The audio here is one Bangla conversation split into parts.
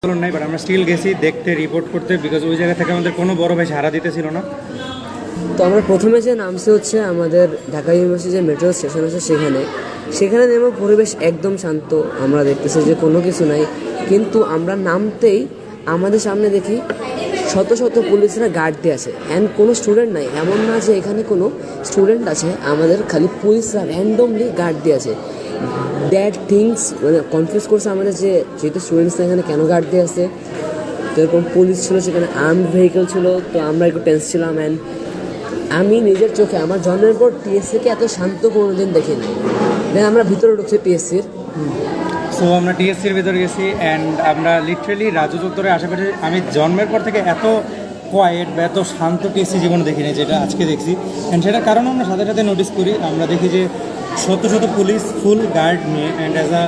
আন্দোলন নাই, বাট আমরা স্টিল গেছি দেখতে, রিপোর্ট করতে, বিকজ ওই জায়গা থেকে আমাদের কোনো বড় ভাই সাড়া দিতেছিল না। তো আমরা প্রথমে যে নামছি হচ্ছে আমাদের ঢাকা ইউনিভার্সিটি যে মেট্রো স্টেশন আছে সেখানে নেমে পরিবেশ একদম শান্ত, আমরা দেখতেছি যে কোনো কিছু নাই। কিন্তু আমরা নামতেই আমাদের সামনে দেখি শত শত পুলিশরা গার্ড দিয়ে আছে, অ্যান্ড কোনো স্টুডেন্ট নাই। এমন না যে এখানে কোনো স্টুডেন্ট আছে, আমাদের খালি পুলিশরা র্যান্ডমলি গার্ড দিয়ে আছে। দ্যাট থিংস মানে কনফিউজ করছে আমাদের, যে যেহেতু স্টুডেন্টসরা এখানে কেন গার্ড দিয়ে আছে। তো এরকম পুলিশ ছিল, সেখানে আর্মড ভেহিকেল ছিল, তো আমরা একটু টেন্স ছিলাম। অ্যান্ড আমি নিজের চোখে আমার জন্মের পর টিএসসিকে এত শান্ত কোনোদিন দেখিনি। দেন আমরা ভিতরে ঢুকছি টিএসসির। সো আমরা টিএসসির ভিতরে গেছি, অ্যান্ড আমরা লিটারেলি রাজু চত্বরে আশেপাশে আমি জন্মের পর থেকে এত কোয়াইট বা এত শান্ত টিএসসি জীবনে দেখিনি, যেটা আজকে দেখছি। অ্যান্ড সেটার কারণ আমরা সাথে সাথে নোটিস করি, আমরা দেখি যে শত শত পুলিশ ফুল গার্ড নিয়ে, অ্যান্ড অ্যাজ আ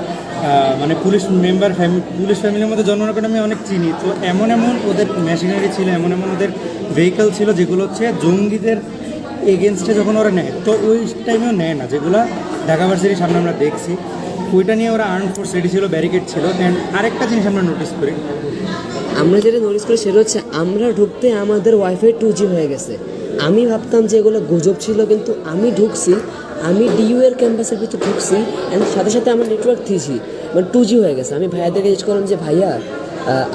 মানে পুলিশ মেম্বার পুলিশ ফ্যামিলির মধ্যে জন্মের পর আমি অনেক চিনি। তো এমন এমন ওদের মেশিনারি ছিল, এমন এমন ওদের ভেহিকেল ছিল যেগুলো হচ্ছে জঙ্গিদের এগেনস্টে যখন ওরা নেয়, তো ওই টাইমেও নেয় না, যেগুলো ঢাকা ভার্সিটির সামনে আমরা দেখছি। ওইটা নিয়ে ওরা আর্ম ফোর্স রেডি ছিল, ব্যারিকেড ছিল। অ্যান্ড আরেকটা জিনিস আমরা নোটিস করি, আমরা যেটা নোটিস করি সেটা হচ্ছে আমরা ঢুকতে আমাদের ওয়াইফাই 2G হয়ে গেছে। আমি ভাবতাম যে এগুলো গুজব ছিল, কিন্তু আমি ঢুকছি, আমি ডিইউ এর ক্যাম্পাসের ভিতরে ঢুকছি, অ্যান্ড সাথে সাথে আমার নেটওয়ার্ক 3G মানে 2G হয়ে গেছে। আমি ভাইয়াদেরকে জিজ্ঞেস করলাম যে ভাইয়া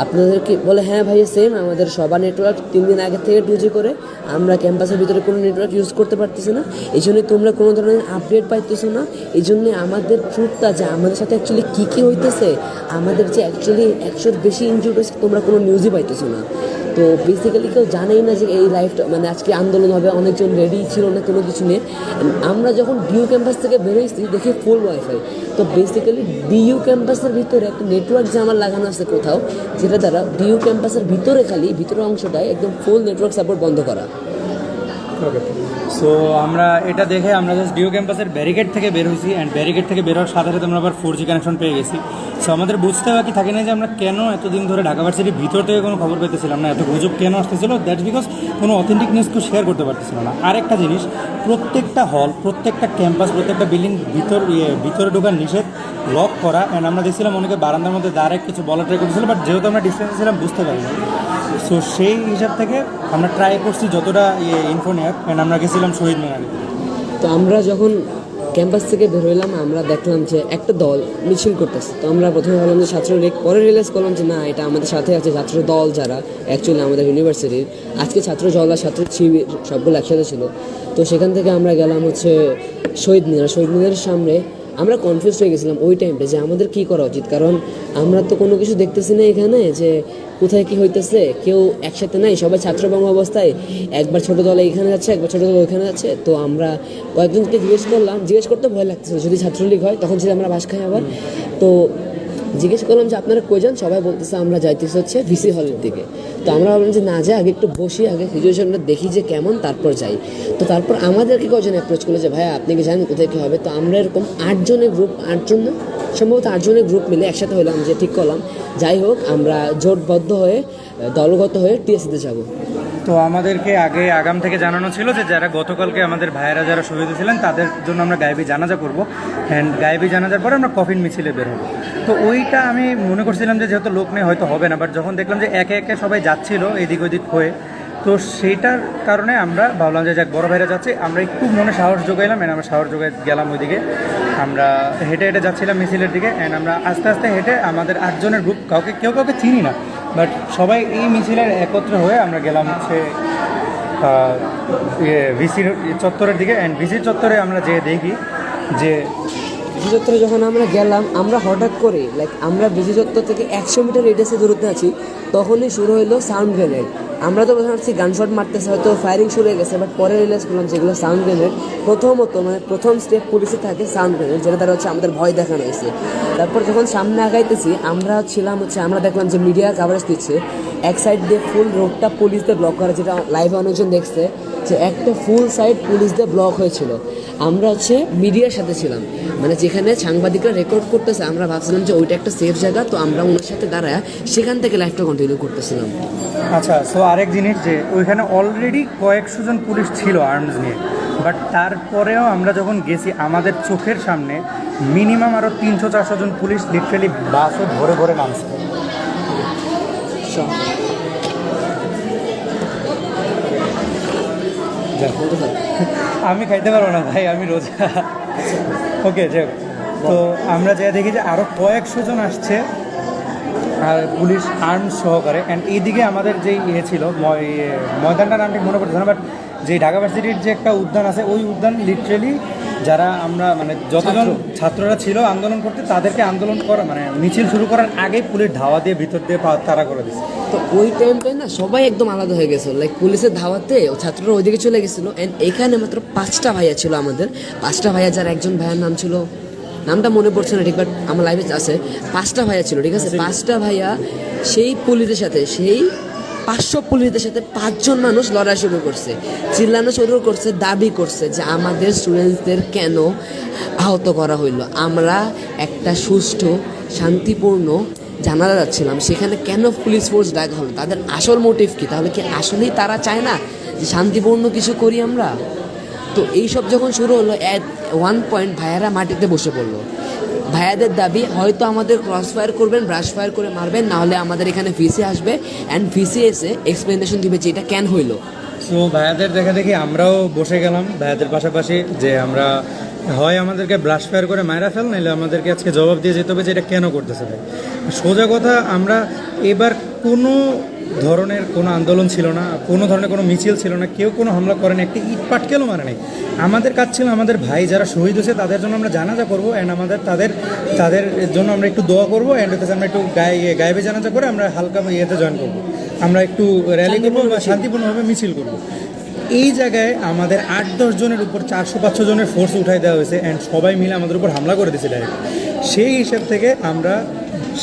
আপনাদের কি, বলে হ্যাঁ ভাইয়া সেম, আমাদের সবার নেটওয়ার্ক 3 দিন আগে থেকে 2G করে, আমরা ক্যাম্পাসের ভিতরে কোনো নেটওয়ার্ক ইউজ করতে পারতেছি না, এই জন্যই তোমরা কোনো ধরনের আপডেট পাইতেছো না। এই জন্যে আমাদের ট্রুথটা যে আমাদের সাথে অ্যাকচুয়ালি কী হইতেছে, আমাদের যে অ্যাকচুয়ালি 100-র বেশি ইনজুর্ড হয়েছে, তোমরা কোনো নিউজই পাইতেছো না। তো বেসিক্যালি কেউ জানেই না যে এই লাইফটা মানে আজকে আন্দোলন হবে, অনেকজন রেডি ছিল না কোনো কিছু নিয়ে। আমরা যখন ডিইউ ক্যাম্পাস থেকে বেরোইছি দেখি ফুল ওয়াইফাই। তো বেসিক্যালি ডিইউ ক্যাম্পাসের ভিতরে একটা নেটওয়ার্ক যে আমার লাগানো আছে কোথাও, যেটা দ্বারা ডিইউ ক্যাম্পাসের ভিতরে খালি ভিতরের অংশটায় একদম ফুল নেটওয়ার্ক সাপোর্ট বন্ধ করা। ওকে, সো আমরা এটা দেখে আমরা জাস্ট ডিইউ ক্যাম্পাসের ব্যারিকেড থেকে বের হয়েছি, অ্যান্ড ব্যারিকেড থেকে বেরোর সাথে সাথে আমরা আবার 4G কানেকশন পেয়ে গেছি। সো আমাদের বুঝতে বাকি থাকে না যে আমরা কেন এতদিন ধরে ঢাকা ভার্সিটির ভিতর থেকে কোনো খবর পেতেছিলাম না, এত গুজব কেন আসতেছিল। দ্যাটস বিকজ কোনো অথেন্টিক নিউজকে শেয়ার করতে পারতেছিল না। আরেকটা জিনিস, প্রত্যেকটা হল, প্রত্যেকটা ক্যাম্পাস, প্রত্যেকটা বিল্ডিং ভিতরে ঢোকার নিষেধ, লক করা। অ্যান্ড আমরা দেখছিলাম অনেকে বারান্দার মধ্যে দাঁড়ায় কিছু বলা ট্রাই করতেছিল, বাট যেহেতু আমরা ডিস্টেন্সে ছিলাম বুঝতে পারিনি। সো সেই হিসাব থেকে আমরা ট্রাই করছি যতটা ইনফো নেওয়ার। অ্যান্ড আমরা গেছিলাম শহীদ মিনারে। তো আমরা যখন ক্যাম্পাস থেকে বের হইলাম, আমরা দেখলাম যে একটা দল মিছিল করতেছে। তো আমরা প্রথমে ভাবলাম যে ছাত্রলীগ, পরে রিয়েলাইজ করলাম যে না, এটা আমাদের সাথে আছে ছাত্র দল, যারা অ্যাকচুয়ালি আমাদের ইউনিভার্সিটির আজকে ছাত্র জল আর ছাত্র শিবির সবগুলো একসাথে ছিল। তো সেখান থেকে আমরা গেলাম হচ্ছে শহীদ মিনারের সামনে। আমরা কনফিউজ হয়ে গেছিলাম ওই টাইমটা যে আমাদের কী করা উচিত, কারণ আমরা তো কোনো কিছু দেখতেছি না এখানে যে কোথায় কী হইতেছে, কেউ একসাথে নাই, সবাই ছাত্রবাম অবস্থায়, একবার ছোটো দল এইখানে যাচ্ছে, একবার ছোটো দল ওইখানে যাচ্ছে। তো আমরা কয়েকজনকে জিজ্ঞেস করতে ভয় লাগতেছিল, যদি ছাত্রলীগ হয় তখন যদি আমরা বাস খাই আবার। তো জিজ্ঞেস করলাম যে আপনারা কই যান, সবাই বলতেছে আমরা যাইতেছি হচ্ছে ভিসি হলের দিকে। তো আমরা ভাবলাম যে না যাই, আগে একটু বসি, আগে সিচুয়েশনটা দেখি যে কেমন, তারপর যাই। তো তারপর আমাদেরকে কজন অ্যাপ্রোচ করলো যে ভাইয়া আপনি কি জানেন কোথায় কী হবে। তো আমরা এরকম 8 জনের সম্ভবত 8 জনের গ্রুপ মিলে একসাথে হলাম, যে ঠিক করলাম যাই হোক আমরা জোটবদ্ধ হয়ে দলগত হয়ে টিএসসিতে যাব। তো আমাদেরকে আগাম থেকে জানানো ছিল যে যারা গতকালকে আমাদের ভাইয়েরা যারা শহীদ ছিলেন তাদের জন্য আমরা গায়েবী জানাজা করবো, অ্যান্ড গায়েবী জানাজার পরে আমরা কফিন মিছিলে বের হবো। তো ওইটা আমি মনে করছিলাম যে যেহেতু লোক নেই হয়তো হবে না, বাট যখন দেখলাম যে একে একে সবাই যাচ্ছিল এদিক ওদিক হয়ে, তো সেইটার কারণে আমরা ভাবলাম যে যাক বড় ভাইরা যাচ্ছে, আমরা একটু মনে সাহস যোগাইলাম। অ্যান্ড আমরা সাহস যোগাই গেলাম ওইদিকে, আমরা হেঁটে হেঁটে যাচ্ছিলাম মিছিলের দিকে। অ্যান্ড আমরা আস্তে আস্তে হেঁটে আমাদের 8 জনের গ্রুপ, কাউকে চিনি না, বাট সবাই এই মিছিলের একত্রে হয়ে আমরা গেলাম হচ্ছে ভিসির চত্বরের দিকে। অ্যান্ড ভিসির চত্বরে আমরা যেয়ে দেখি যে ভিসি চত্বরে যখন আমরা গেলাম, আমরা হঠাৎ করে আমরা ভিসি চত্বর থেকে 100 মিটার রেডিয়াসে দূরত্বে আছি, তখনই শুরু হলো সাউন্ড গ্রেনেড। আমরা তো প্রথমে ভাবছি গানশট মারতেছে, হয়তো ফায়ারিং শুরু হয়ে গেছে, বাট পরে রিয়েলাইজ করলাম যেগুলো সাউন্ড গ্রেনেড। প্রথম স্টেপ পুলিশে থাকে সাউন্ড গ্রেনেড, যেটা দ্বারা হচ্ছে আমাদের ভয় দেখানো হয়েছে। তারপর যখন সামনে আগাইতেছি আমরা দেখলাম যে মিডিয়া কাভারেজ দিচ্ছে, এক সাইড দিয়ে ফুল রোডটা পুলিশ দিয়ে ব্লক করা, যেটা লাইভে অনেকজন দেখছে যে একটা ফুল সাইড পুলিশ দিয়ে ব্লক হয়েছিল। আমরা মিডিয়ার সাথে ছিলাম, মানে যেখানে সাংবাদিকরা রেকর্ড করতেছে, আমরা ভাবছিলাম যে ওইটা একটা সেফ জায়গা, তো আমরা ওনার সাথে দাঁড়ায় সেখান থেকে লাইভটা কন্টিনিউ করতেছিলাম। আচ্ছা, সো আরেক জিনিস যে ওইখানে অলরেডি কয়েকশো জন পুলিশ ছিল আর্মস নিয়ে, বাট তারপরেও আমরা যখন গেছি আমাদের চোখের সামনে মিনিমাম আরও 300-400 জন পুলিশ লিটারেলি বাসও ভরে ভরে নামছে। সমস্যা বলতে থাক। আমি খাইতে পারবো না ভাই, আমি রোজা। ওকে, যাক। তো আমরা যা দেখি যে আরও কয়েকশো জন আসছে আর পুলিশ আর্মস সহকারে। অ্যান্ড এইদিকে আমাদের যে ছিল ময়দানটার নাম ঠিক মনে পড়ছে না, বাট যে ঢাকা ভার্সিটির যে একটা উদ্যান আছে, ওই উদ্যান লিটারেলি যারা আমরা মানে যতজন ছাত্ররা ছিল আন্দোলন করতে, তাদেরকে আন্দোলন করা মানে মিছিল শুরু করার আগেই পুলিশ ধাওয়া দিয়ে ভিতর দিয়ে তাড়া করে দিচ্ছে। তো ওই টাইমটায় না সবাই একদম আলাদা হয়ে গেছিল, লাইক পুলিশের ধাওয়াতে ছাত্ররা ওইদিকে চলে গেছিলো। অ্যান্ড এখানে মাত্র 5টা ভাইয়া ছিল আমাদের, 5টা ভাইয়া, যার একজন ভাইয়ার নাম ছিল, নামটা মনে পড়ছে না ঠিক, বাট আমার লাইফে আছে 5টা ভাইয়া ছিল, ঠিক আছে। 5টা ভাইয়া সেই পুলিশের সাথে, সেই 500 পুলিশদের সাথে 5 জন মানুষ লড়াই শুরু করছে, চিল্লানো শুরু করছে, দাবি করছে যে আমাদের স্টুডেন্টসদের কেন আহত করা হইলো, আমরা একটা সুষ্ঠু শান্তিপূর্ণ জানাতে যাচ্ছিলাম, সেখানে কেন পুলিশ ফোর্স ডাকা হলো, তাদের আসল মোটিভ কী, তাহলে কি আসলেই তারা চায় না যে শান্তিপূর্ণ কিছু করি আমরা? তো এইসব যখন শুরু হলো, অ্যাট ওয়ান পয়েন্ট ভাইয়ারা মাটিতে বসে পড়লো। ভাইয়াদের দাবি হয়তো আমাদের ক্রস ফায়ার করবেন, ব্রাশ ফায়ার করে মারবেন, নাহলে আমাদের এখানে ভিসি আসবে অ্যান্ড ভিসি এসে এক্সপ্লেনেশন দিবে যে এটা কেন হইলো। সো ভাইয়াদের দেখা দেখি আমরাও বসে গেলাম ভাইয়াদের পাশাপাশি, যে আমরা হয় আমাদেরকে ব্লাশ ফায়ার করে মায়েরা ফেল, নাহলে আমাদেরকে আজকে জবাব দিয়ে যেতে হবে যে এটা কেন করতেছে ভাই। সোজা কথা, আমরা এবার কোনো ধরনের কোনো আন্দোলন ছিল না, কোনো ধরনের কোনো মিছিল ছিল না, কেউ কোনো হামলা করেনি, একটি ইট পাটকেলও মারে নাই। আমাদের কাজ ছিল আমাদের ভাই যারা শহীদ হয়েছে তাদের জন্য আমরা জানাজা করবো, অ্যান্ড তাদের জন্য আমরা একটু দোয়া করবো, অ্যান্ড হচ্ছে আমরা একটু গায়েবে জানাজা করে আমরা হালকা ইয়েতে জয়েন করবো, আমরা একটু র্যালি করবো বা শান্তিপূর্ণভাবে মিছিল করবো। এই জায়গায় আমাদের 8-10 জনের উপর 400-500 জনের ফোর্স উঠাই দেওয়া হয়েছে, অ্যান্ড সবাই মিলে আমাদের উপর হামলা করে দিয়েছে ডাইরেক্ট। সেই হিসাব থেকে আমরা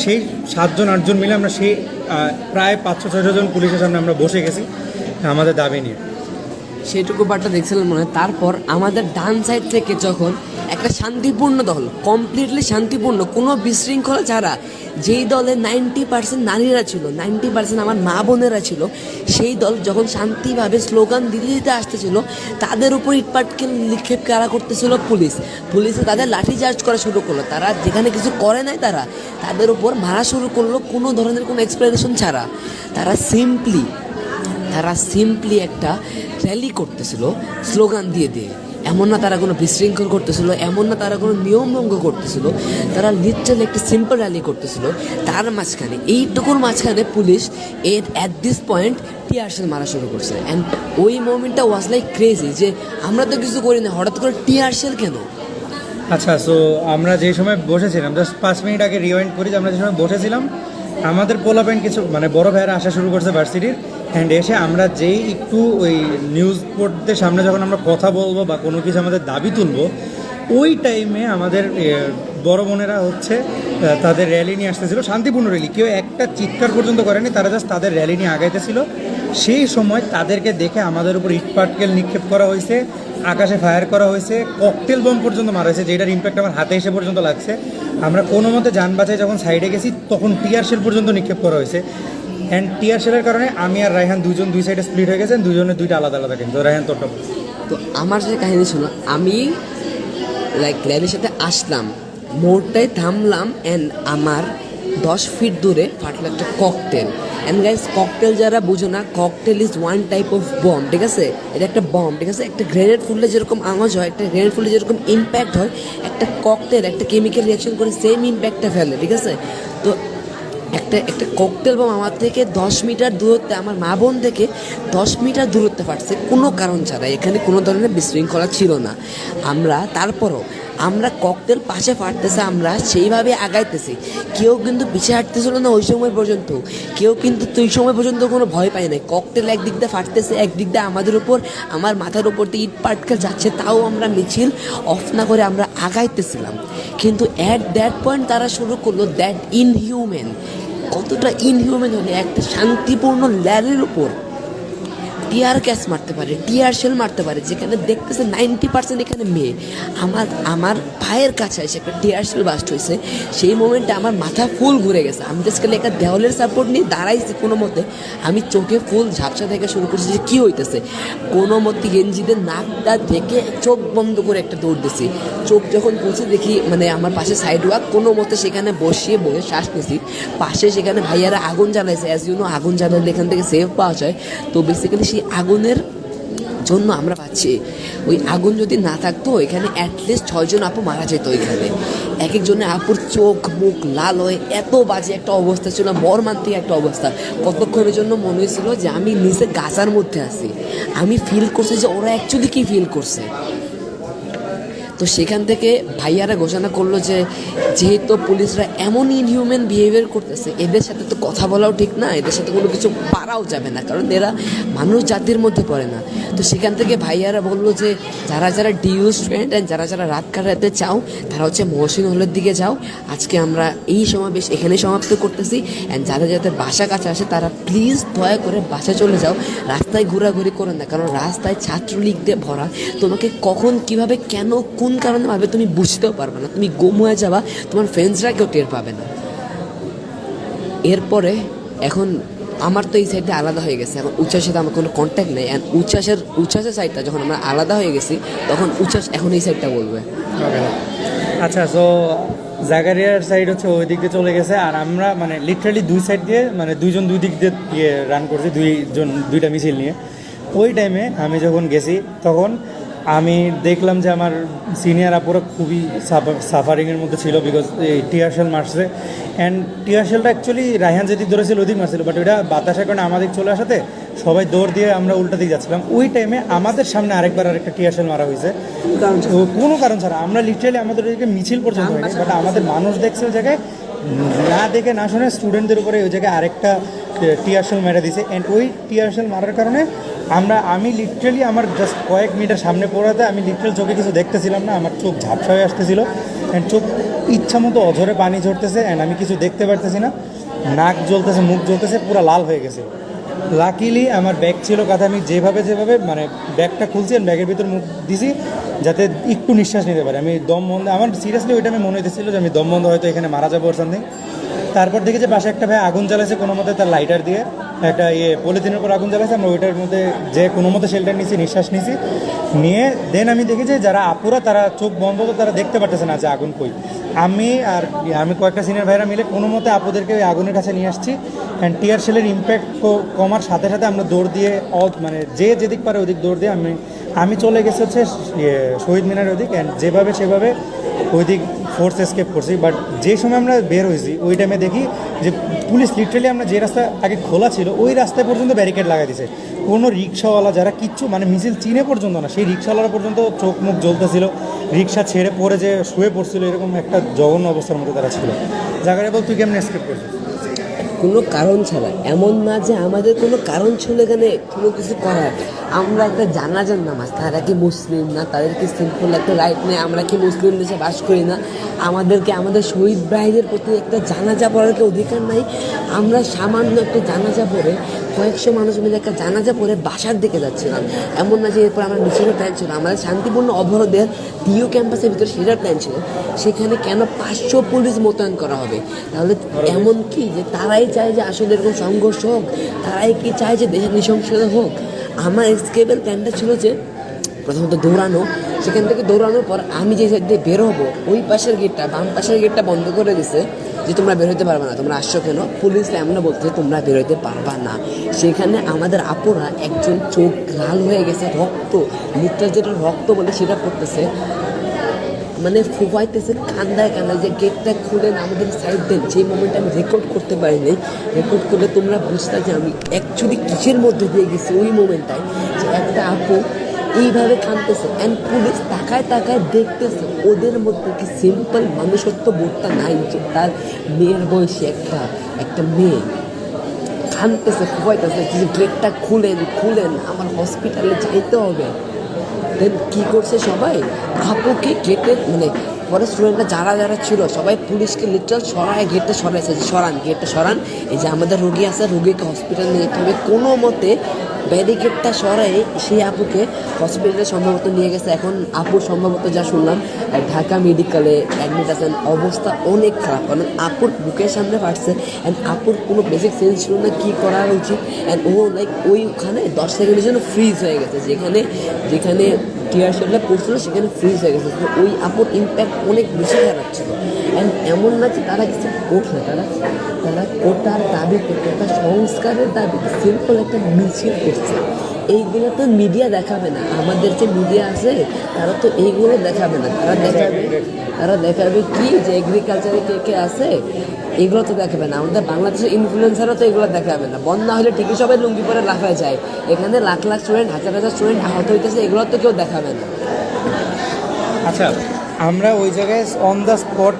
সেই 7-8 জন মিলে আমরা সেই প্রায় 500-600 জন পুলিশের সামনে আমরা বসে গেছি আমাদের দাবি নিয়ে। সেইটুকু বারটা দেখছিলাম মনে হয়। তারপর আমাদের ডান সাইড থেকে যখন একটা শান্তিপূর্ণ দল, কমপ্লিটলি শান্তিপূর্ণ, কোনো বিশৃঙ্খলা ছাড়া, যেই দলে 90% নারীরা ছিল, 90% আমার মা বোনেরা ছিল, সেই দল যখন শান্তিভাবে স্লোগান দিতে দিতে আসতেছিল, তাদের উপর ইটপাটকে নিক্ষেপ করা করতেছিল পুলিশে তাদের লাঠিচার্জ করা শুরু করলো। তারা যেখানে কিছু করে নাই, তাদের উপর মারা শুরু করলো কোনো ধরনের কোনো এক্সপ্লেনেশন ছাড়া। তারা সিম্পলি একটা র্যালি করতেছিল স্লোগান দিয়ে দিয়ে। এমন না তারা কোনো বিশৃঙ্খল করতেছিল, এমন না তারা কোনো নিয়মভঙ্গ করতেছিল, তারা লিটারালি একটা সিম্পল র্যালি করতেছিল। তার মাঝখানে, এইটুকুর মাঝখানে police at this point tear shell মারা শুরু করছে। অ্যান্ড ওই মোমেন্টটা ওয়াজ লাইক ক্রেজি, যে আমরা তো কিছু করি না, হঠাৎ করে টিয়ারশেল কেন? আচ্ছা, সো আমরা যে সময় বসেছিলাম, জাস্ট 5 মিনিট আগে রিওয়াইন্ড করি, যে আমরা যে সময় বসেছিলাম আমাদের পোলাপেন কিছু মানে বড় ভাইয়েরা আসা শুরু করছে ভার্সিটির। অ্যান্ড এসে আমরা যেই একটু ওই নিউজ পড়তে সামনে যখন আমরা কথা বলবো বা কোনো কিছু আমাদের দাবি তুলবো, ওই টাইমে আমাদের বড় বোনেরা হচ্ছে তাদের র্যালি নিয়ে আসতেছিল, শান্তিপূর্ণ র্যালি, কেউ একটা চিৎকার পর্যন্ত করেনি, তারা জাস্ট তাদের র্যালি নিয়ে আগাইতেছিল। সেই সময় তাদেরকে দেখে আমাদের উপর ইটপাটকেল নিক্ষেপ করা হয়েছে, আকাশে ফায়ার করা হয়েছে, ককটেল বম পর্যন্ত মারা হয়েছে, যেটার ইম্প্যাক্ট আমার হাতে এসে পর্যন্ত লাগছে। আমরা কোনো মতে যান বাঁচায় যখন সাইডে গেছি, তখন টিয়ার শেল পর্যন্ত নিক্ষেপ করা হয়েছে। অ্যান্ড টিয়ার শেলের কারণে আমি আর রায়হান দুই সাইডে স্প্লিট হয়ে গেছেন, দুজনের দুইটা আলাদা আলাদা। কিন্তু রায়হান তোরটা। তো আমার যে কাহিনী ছিল, আমি লাইক র্যালির সাথে আসলাম, মোড়টায় থামলাম, অ্যান্ড আমার 10 ফিট দূরে ফাটলো একটা ককটেল। অ্যান্ড গাইস, ককটেল যারা বুঝো না, cocktail is one type of bomb, ঠিক আছে? এটা একটা বম, ঠিক আছে? একটা গ্রেনেড ফুললে যেরকম আওয়াজ হয়, একটা গ্রেনেড ফুললে যেরকম ইম্প্যাক্ট হয়, একটা ককটেল একটা কেমিক্যাল রিয়াকশন করে সেম ইম্প্যাক্টটা ফেলে, ঠিক আছে? তো একটা ককটেল বম আমার থেকে 10 মিটার দূরত্বে, আমার মা বোন থেকে 10 মিটার দূরত্বে ফাটছে কোনো কারণ ছাড়া। এখানে কোনো ধরনের বিশৃঙ্খলা ছিল না। আমরা ককটেল পাশে ফাটতেছে, আমরা সেইভাবে আগাইতেছি, কেউ কিন্তু পিছিয়ে হাঁটতেছিল না ওই সময় পর্যন্ত, কেউ কিন্তু ওই সময় পর্যন্ত কোনো ভয় পায় নাই। ককটেল একদিক দিয়ে ফাটতেছে, একদিক দিয়ে আমাদের উপর, আমার মাথার উপর দিয়ে ইট পাটকেল যাচ্ছে, তাও আমরা মিছিল অফ না করে আমরা আগাইতেছিলাম। কিন্তু অ্যাট দ্যাট পয়েন্ট তারা শুরু করলো দ্যাট ইনহিউম্যান। কতটা ইনহিউম্যান হলে একটা শান্তিপূর্ণ র্যালির উপর টিয়ার গ্যাস মারতে পারে, টিয়ার শেল মারতে পারে, যেখানে দেখতেছে 90% এখানে মেয়ে। আমার ভাইয়ের কাছে এসে একটা টিয়ার শেল বাস্ট হয়েছে, সেই মোমেন্টে আমার মাথা ফুল ঘুরে গেছে। আমি জাস্ট খালি একটা দেওয়ালের সাপোর্ট নিয়ে দাঁড়াইছি কোনো মতে, আমি চোখে ফুল ঝাপসা থেকে শুরু করছি যে কী হইতেছে। কোনো মতে গেঞ্জিদের নাকটা দেখে চোখ বন্ধ করে একটা দৌড় দিছি। চোখ যখন পৌঁছে দেখি মানে আমার পাশে সাইড ওয়াক, কোনো মতে সেখানে বসিয়ে বসে শ্বাস নিছি। পাশে সেখানে ভাইয়ারা আগুন জ্বালাইছে, অ্যাজ ইউ নো আগুন জ্বালালে এখান থেকে সেফ পাওয়া যায়। তো বেসিক্যালি সেই আগুনের জন্য আমরা পাচ্ছি, ওই আগুন যদি না থাকতো এখানে অ্যাটলিস্ট 6 জন আপু মারা যেত। এখানে এক একজনের আপুর চোখ মুখ লাল হয়ে এত বাজে একটা অবস্থা ছিল, মর্মান্তিক একটা অবস্থা। কতক্ষণের জন্য মনে হয়েছিল যে আমি নিচে গাছার মধ্যে আছি। আমি ফিল করছি যে ওরা অ্যাকচুয়ালি কী ফিল করছে। তো সেখান থেকে ভাইয়ারা ঘোষণা করলো যে যেহেতু পুলিশরা এমন ইনহিউম্যান বিহেভিয়ার করতেছে, এদের সাথে তো কথা বলাও ঠিক না, এদের সাথে কোনো কিছু পারাও যাবে না, কারণ এরা মানুষ জাতির মধ্যে পড়ে না। তো সেখান থেকে ভাইয়ারা বললো যে যারা যারা ডিউ স্টুডেন্ট অ্যান্ড যারা যারা রাত কাটাতে চাও তারা হচ্ছে মহসিন হলের দিকে যাও, আজকে আমরা এই সমাবেশ এখানে সমাপ্ত করতেছি। অ্যান্ড যারা যাদের বাসা কাছে আসে তারা প্লিজ দয়া করে বাসায় চলে যাও, রাস্তায় ঘোরাঘুরি করেন না, কারণ রাস্তায় ছাত্রলীগ দিয়ে ভরা। তোমাকে কখন কিভাবে কেন কোন কারণে ভাবে তুমি বুঝতেও পারবে না, তুমি গুম হয়ে যাবা, তোমার ফ্রেন্ডসরা কেউ টের পাবে না। এরপরে এখন আমার তো এই সাইডটা আলাদা হয়ে গেছে, এখন উচ্ছ্বাসের সাথে আমার কোনো কন্ট্যাক্ট নেই। অ্যান্ড উচ্ছ্বাসের সাইডটা যখন আমরা আলাদা হয়ে গেছি তখন উচ্ছ্বাস এখন এই সাইডটা বলবে। আচ্ছা, সো জাগারিয়ার সাইড হচ্ছে ওই দিক দিয়ে চলে গেছে, আর আমরা মানে লিটারালি দুই সাইড দিয়ে মানে দুইজন দুই দিক দিয়ে রান করছি, দুইটা মিছিল নিয়ে। ওই টাইমে আমি যখন গেছি তখন আমি দেখলাম যে আমার সিনিয়র আপুরা খুবই সাফারিংয়ের মধ্যে ছিল, বিকজ এই টিয়ারশেল মারছে। অ্যান্ড টিয়ারশেলটা অ্যাকচুয়ালি রায়হান যেদিক ধরেছিল ওদিক মারছিল, বাট ওইটা বাতাসের কারণে আমাদের চলে আসাতে সবাই দৌড় দিয়ে আমরা উল্টা দিকে যাচ্ছিলাম। ওই টাইমে আমাদের সামনে আরেকটা টিয়ারশেল মারা হয়েছে কোনো কারণ ছাড়া। আমরা লিটারালি আমাদের ওইদিকে মিছিল পর্যন্ত হয়নি, বাট আমাদের মানুষ দেখছে ওই জায়গায়, না দেখে না শুনে স্টুডেন্টদের উপরে ওই জায়গায় আরেকটা টিয়ারশেল মেরে দিছে। অ্যান্ড ওই টিয়ারশেল মারার কারণে আমি লিটারালি আমার জাস্ট কয়েক মিটার সামনে পড়াতে আমি লিটারাল চোখে কিছু দেখতেছিলাম না, আমার চোখ ঝাপসা হয়ে আসতেছিল। অ্যান্ড চোখ ইচ্ছা মতো অঝরে পানি ঝরতেছে, অ্যান্ড আমি কিছু দেখতে পারতেছি না, নাক জ্বলতেছে, মুখ জ্বলতেছে, পুরো লাল হয়ে গেছে। লাকিলি আমার ব্যাগ ছিল কাঁধে, আমি যেভাবে মানে ব্যাগটা খুলছি, ব্যাগের ভিতর মুখ দিছি যাতে একটু নিঃশ্বাস নিতে পারে। আমি দম বন্ধ, আমার সিরিয়াসলি ওইটা আমি মনে হইতেছিল যে আমি দম বন্ধ হয়তো এখানে মারা যাবো ওর সামথিং। তারপর দেখি যে পাশে একটা ভাই আগুন জ্বালাইছে কোনো মতে, তার লাইটার দিয়ে একটা পলিথিনের উপর আগুন জ্বালাইছে। আমরা ওইটার মধ্যে যে কোনো মতে শেল্টার নিছি, নিঃশ্বাস নিছি, নিয়ে দেন আমি দেখি যে যারা আপুরা তারা চোখ বন্ধ করে তারা দেখতে পারতেছে না যে আগুন কই। আমি কয়েকটা সিনিয়র ভাইরা মিলে কোনো মতে আপুদেরকে ওই আগুনের কাছে নিয়ে আসছি। অ্যান্ড টিয়ার শেলের ইম্প্যাক্ট কমার সাথে সাথে আমরা দৌড় দিয়ে মানে যে যেদিক পারে ওদিক দৌড় দিয়ে আমি চলে গেছি হচ্ছে শহীদ মিনারের ওদিক। অ্যান্ড যেভাবে সেভাবে ওই দিক ফোর্স এসকেপ করছি। বাট যে সময় আমরা বের হয়েছি ওই টাইমে দেখি যে পুলিশ লিটারালি আমরা যে রাস্তা আগে খোলা ছিল ওই রাস্তায় পর্যন্ত ব্যারিকেড লাগাই দিয়েছে। কোনো রিক্সাওয়ালা যারা কিচ্ছু মানে মিছিল চিনে পর্যন্ত না, সেই রিক্সাওয়ালারা পর্যন্ত চোখ মুখ জ্বলতেছিল, রিক্সা ছেড়ে পড়ে যে শুয়ে পড়ছিল, এরকম একটা জঘন্য অবস্থার মধ্যে তারা ছিল। জায়গাটা বল তুই কেমন এসকেপ করছিস? কোনো কারণ ছাড়া, এমন না যে আমাদের কোনো কারণ ছিল এখানে কোনো কিছু করার। আমরা একটা জানাজার নামাজ, তারা কি মুসলিম না, তাদেরকে সিম্পল একটা রাইট নেই, আমরা কি মুসলিম দেশে বাস করি না, আমাদেরকে আমাদের শহীদ ভাইদের প্রতি একটা জানাজা পড়ার কি অধিকার নাই? আমরা সামান্য একটা জানাজা পড়ে কয়েকশো মানুষ মিলে একটা জানাজা পড়ে বাসার দিকে যাচ্ছিলাম। এমন না যে এরপর আমরা মিছিলের প্ল্যান ছিল, আমাদের শান্তিপূর্ণ অবরোধের ডিইউ ক্যাম্পাসের ভিতরে সেটার প্ল্যান ছিল। সেখানে কেন 500 পুলিশ মোতায়েন করা হবে? তাহলে এমন কি যে তারাই চায় যে আসলে এরকম সংঘর্ষ হোক? তারাই কি চায় যে দেশের নৃশংসতা হোক? আমার এসকেপের প্ল্যানটা ছিল যে প্রথমত দৌড়ানো, সেখান থেকে দৌড়ানোর পর আমি যে সাইড দিয়ে বের হবো ওই পাশের গেটটা, বাম পাশের গেটটা বন্ধ করে দিছে যে তোমরা বের হইতে পারবে না, তোমরা আসছো কেন? পুলিশ এমন বলতে তোমরা বের হইতে পারবা না। সেখানে আমাদের আপুরা একজন চোখ লাল হয়ে গেছে, রক্ত লিটার যেটা রক্ত বলে সেটা পড়তেছে, মানে ফুফাইতেছে কান্দায় কান্দায় যে গেটটা খুলেন আমাদের সাইড দেন। সেই মোমেন্টে আমি রেকর্ড করতে পারিনি, রেকর্ড করলে তোমরা বুঝতে যে আমি অ্যাকচুয়ালি কিসের মধ্যে দিয়ে গেছি ওই মোমেন্টটায়, যে একটা আপু এইভাবে কাঁদতেছে অ্যান্ড পুলিশ তাকায় তাকায় দেখতেছে। ওদের মধ্যে কি সিম্পল মানুষত্ব বোধটা নাই যে তার মেয়ের বয়সী একটা মেয়ে কাঁদতেছে, ফুফাইতেছে যে গেটটা খুলেন আমার হসপিটালে যাইতে হবে। দেন কী করছে সবাই, আপুকে গেটের মানে পরে স্টুডেন্টরা যারা ছিল সবাই পুলিশকে লিটারাল সরায় গেটটা সরাইছে, যে গেটটা সরান, এই যে আমাদের রোগী আছে, রোগীকে হসপিটালে নিয়ে যেতে হবে। কোনো মতে ব্যারিকেডটা সরাই সেই আপুকে হসপিটালে সম্ভবত নিয়ে গেছে। এখন আপু সম্ভবত যা শুনলাম ঢাকা মেডিকেলে অ্যাডমিট আছেন, অবস্থা অনেক খারাপ, কারণ আপুর বুকের সামনে ফাটছে অ্যান্ড আপুর কোনো বেসিক সেন্স ছিল না কী করা উচিত। অ্যান্ড ও লাইক ওইখানে 10 সেকেন্ডের জন্য ফ্রিজ হয়ে গেছে, যেখানে যেখানে টিয়ার শেডটা পড়ছিল সেখানে ফ্রিজ হয়ে গেছে। তো ওই আপুর ইম্প্যাক্ট অনেক বেশি খারাপ ছিল। অ্যান্ড এমন না যে তারা কিছু করছে, তারা কোটার দাবিতে, কোটা সংস্কারের দাবিতে সিম্পল একটা মিছিল করছে। এইগুলো তো মিডিয়া দেখাবে না, আমাদের যে মিডিয়া আছে তারা তো এইগুলো দেখাবে না। তারা দেখাবে কি যে এগ্রিকালচারে কে কে আছে, এগুলো তো দেখাবে না। আমাদের বাংলাদেশের ইনফ্লুয়েন্সারও তো এগুলো দেখাবে না। বন্যা হলে ঠিকই সবাই লুঙ্গি পরে লাফায় যায়, এখানে লাখ লাখ স্টুডেন্ট, হাজার হাজার স্টুডেন্ট আহত হইতেছে, এগুলো তো কেউ দেখাবে না। আচ্ছা, আমরা ওই জায়গায় অন দ্য স্পট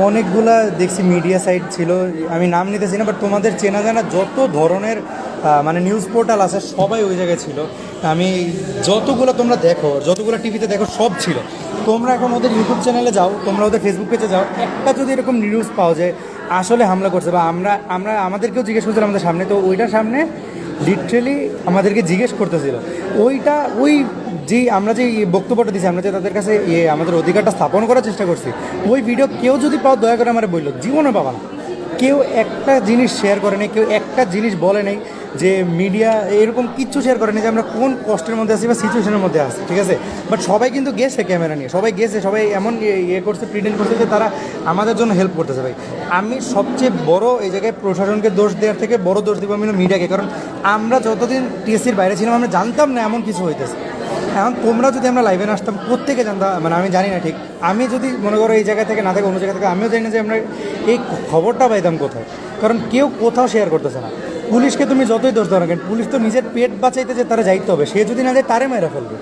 অনেকগুলা দেখছি মিডিয়া সাইট ছিল, আমি নাম নিতেছি না, বাট তোমাদের চেনা জানা যত ধরনের মানে নিউজ পোর্টাল আছে সবাই ওই জায়গায় ছিল। আমি যতগুলো তোমরা দেখো, যতগুলো টিভিতে দেখো সব ছিল। তোমরা এখন ওদের ইউটিউব চ্যানেলে যাও, তোমরা ওদের ফেসবুক পেজে যাও, একটা যদি এরকম নিউজ পাও যে আসলে হামলা করছে, বা আমাদেরকেও জিজ্ঞেস করছিল আমাদের সামনে, তো ওইটার সামনে লিটারেলি আমাদেরকে জিজ্ঞেস করতেছিল ওই আমরা যে বক্তব্যটা দিচ্ছি, আমরা যে তাদের কাছে আমাদের অধিকারটা স্থাপন করার চেষ্টা করছি, ওই ভিডিও কেউ যদি পাও দয়া করে আমার বললো, জীবনে পাবা না। কেউ একটা জিনিস শেয়ার করে নেই, কেউ একটা জিনিস বলে নেই যে মিডিয়া এরকম কিচ্ছু শেয়ার করে নেই যে আমরা কোন কষ্টের মধ্যে আছি বা সিচুয়েশনের মধ্যে আছি, ঠিক আছে। বাট সবাই কিন্তু গেছে ক্যামেরা নিয়ে, সবাই গেছে, সবাই এমন করছে, প্রিটেন্ড করছে যে তারা আমাদের জন্য হেল্প করতেছে। ভাই, আমি সবচেয়ে বড় এই জায়গায় প্রশাসনকে দোষ দেওয়ার থেকে বড় দোষ দিব আমি মিডিয়াকে, কারণ আমরা যতদিন টিএসসির বাইরে ছিলাম আমরা জানতাম না এমন কিছু হইতেছে। এখন তোমরা যদি আমরা লাইভে না আসতাম, প্রত্যেকে জানতাম, মানে আমি জানি না ঠিক, আমি যদি মনে করো এই জায়গা থেকে না থাকে অন্য জায়গা থেকে, আমিও জানি না যে আমরা এই খবরটা পাইতাম কোথায়, কারণ কেউ কোথাও শেয়ার করতেছে না। পুলিশকে তুমি যতই দোষ দাও না কেন, পুলিশ তো নিজের পেট বাঁচাইতে যে তারা যাইতে হবে, সে যদি না যায় তারে মেরে ফেলবে,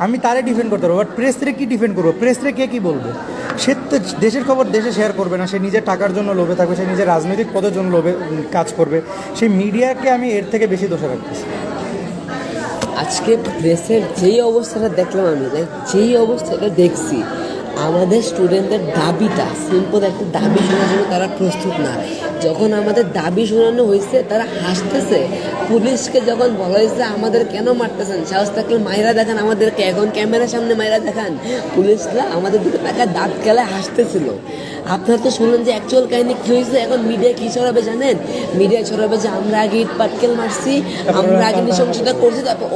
আমি তারে ডিফেন্ড করতে পারবো। বাট প্রেসরে কী ডিফেন্ড করবো? প্রেসরে কে কী বলবে? সে তো দেশের খবর দেশে শেয়ার করবে না, সে নিজের টাকার জন্য লোভে থাকবে, সে নিজের রাজনৈতিক পদের জন্য লোভে কাজ করবে। সেই মিডিয়াকে আমি এর থেকে বেশি দোষে রাখতেছি। আজকে প্রেসের যেই অবস্থাটা দেখলাম, আমি যেই অবস্থাটা দেখছি, আমাদের স্টুডেন্টদের দাবিটা সিম্পল একটা দাবি শোনার জন্য তারা প্রস্তুত না। যখন আমাদের দাবি শোনানো হয়েছে তারা হাসতেছে। পুলিশকে যখন বলা হয়েছে আমাদের কেন মারতেছেন, সাহস থাকলে মাইরা দেখান আমাদেরকে, এখন ক্যামেরার সামনে মাইরা দেখান, পুলিশরা আমাদের দিকে টাকা দাঁত খেলায় হাসতেছিল। আপনারা তো শুনলেন যে অ্যাকচুয়াল কাহিনী কী হয়েছে। এখন মিডিয়া কী ছড়াবে জানেন? মিডিয়া ছড়াবে যে আমরা আগে ইট পাটকেল মারছি, আমরা আগে নৃশংসতা করছি, তারপর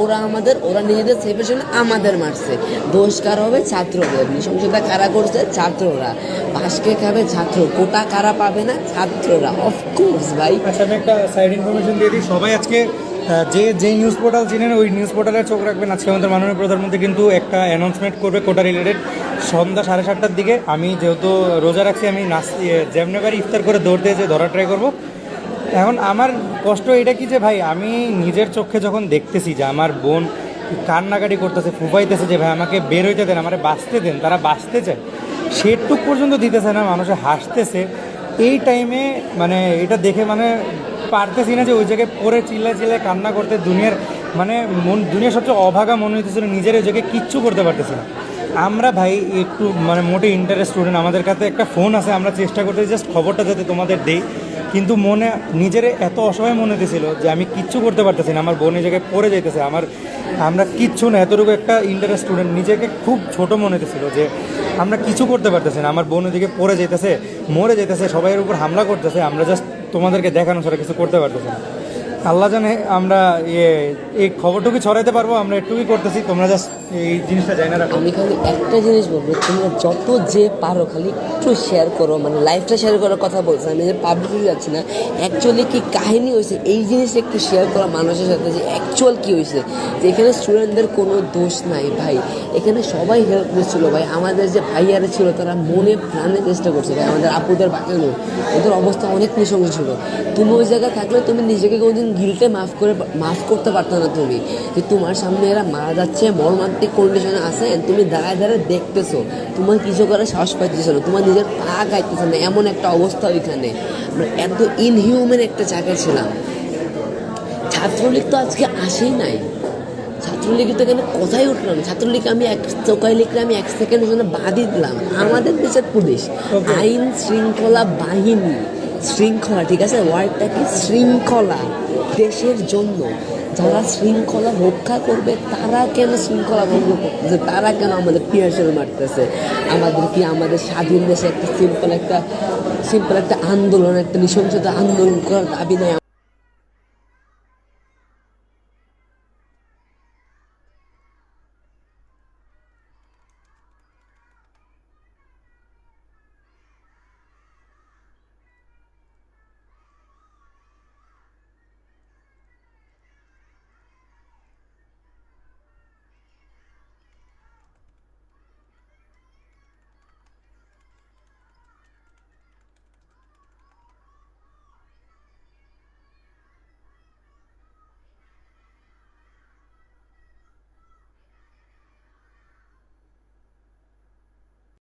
ওরা নিজেদের সেফের জন্য আমাদের মারছে। দোষ কার হবে? ছাত্রদের। নৃশংসতা কারা করছে? ছাত্ররা। বাসকে খাবে ছাত্র, কোটা কারা পাবে না? ছাত্ররা, অফকোর্স ভাই। আচ্ছা, আমি একটা সাইড ইনফরমেশন দিয়ে দিই। সবাই আজকে যেই নিউজ পোর্টাল চিনেন ওই নিউজ পোর্টালের চোখ রাখবেন। আজকে আমাদের মাননীয় প্রধানমন্ত্রী কিন্তু একটা অ্যানাউন্সমেন্ট করবে কোটা রিলেটেড সন্ধ্যা 7:30টার দিকে। আমি যেহেতু রোজা রাখছি, আমি যেমনি পারি ইফতার করে দৌড় দিয়ে যে ধরা ট্রাই করবো। এখন আমার কষ্ট এটা কি যে ভাই, আমি নিজের চোখে যখন দেখতেছি যে আমার বোন কান্নাকাটি করতেছে, ফুফাইতেছে যে ভাই আমাকে বের হইতে দেন, আমারে বাঁচতে দেন, তারা বাঁচতে চায়, সেটুক পর্যন্ত দিতেছে না, মানুষে হাসতেছে। এই টাইমে মানে এটা দেখে মানে পারতেছি না যে ওই জায়গায় পরে চিল্লায় কান্না করতে। দুনিয়ার সবচেয়ে অভাগা মনে হইতেছিল, নিজের ওই জায়গায় কিচ্ছু করতে পারতেছি না। আমরা ভাই একটু মানে মোটে ইন্টারেস্ট স্টুডেন্ট, আমাদের কাছে একটা ফোন আছে, আমরা চেষ্টা করতেছি জাস্ট খবরটা যাতে তোমাদের দেই, কিন্তু মনে নিজের এত অসহায় মনে হতেছিল যে আমি কিচ্ছু করতে পারতেছি না, আমার বোন এই জায়গায় পড়ে যাইতেছে, আমরা কিচ্ছু না, এতটুকু একটা ইন্টারেস্ট স্টুডেন্ট, নিজেকে খুব ছোট মনে হতেছিল যে আমরা কিছু করতে পারতেছি না, আমার বোন ওদিকে পড়ে যাইতেছে, মরে যাইতেছে, সবাইয়ের উপর হামলা করতেছে, আমরা জাস্ট তোমাদেরকে দেখানো ছাড়া কিছু করতে পারতেছি না। আল্লাহ জানে আমরা এই খবরটুকু ছড়াইতে পারবো, আমরা একটুকুই করতেছি, তোমরা জাস্ট এই জিনিসটা জানি না রাখো। আমি খালি একটা জিনিস বলবো, তোমরা যত যে পারো খালি একটু শেয়ার করো, মানে লাইফটা শেয়ার করার কথা বলছি আমি, যে পাবলিকলি যাচ্ছি না, অ্যাকচুয়ালি কী কাহিনী হয়েছে এই জিনিসটা একটু শেয়ার করা মানুষের সাথে, যে অ্যাকচুয়াল কী হয়েছে, যে এখানে স্টুডেন্টদের কোনো দোষ নাই ভাই, এখানে সবাই হেল্প করছিল ভাই। আমাদের যে ভাইয়ারা ছিল তারা মনে প্রাণে চেষ্টা করছে ভাই আমাদের আপুদের বাঁচানো, ওদের অবস্থা অনেক নৃশংস ছিল। তুমি ওই জায়গায় থাকলে তুমি নিজেকে কোনোদিন গিল্টে মাফ করতে পারতো না, তুমি যে তোমার সামনে এরা মারা যাচ্ছে, মর্মান্তিক কন্ডিশনে আছে, তুমি দাঁড়ায় দেখতেছো, তোমার কিছু করার সাহস পাইতেছো না, তোমার নিজের পা গাইতেছে না, এমন একটা অবস্থা ওইখানে। আমরা এত ইনহিউম্যান একটা জায়গায় ছিলাম। ছাত্রলীগ তো আজকে আসেই নাই, ছাত্রলীগ তো এখানে কথাই উঠলাম, ছাত্রলীগ আমি আমি 1 সেকেন্ডের জন্য বাদই দিলাম। আমাদের দেশের পুলিশ, আইন শৃঙ্খলা বাহিনী শৃঙ্খলা, ঠিক আছে, ওয়ার্ডটা কি শৃঙ্খলা, দেশের জন্য যারা শৃঙ্খলা রক্ষা করবে তারা কেন শৃঙ্খলা ভঙ্গ করতেছে, তারা কেন আমাদের পিয়ারসেল মারতেছে? আমাদের কি আমাদের স্বাধীন দেশে একটা সিম্পল একটা আন্দোলন, একটা নৃশংসতা আন্দোলন করার দাবি নেই?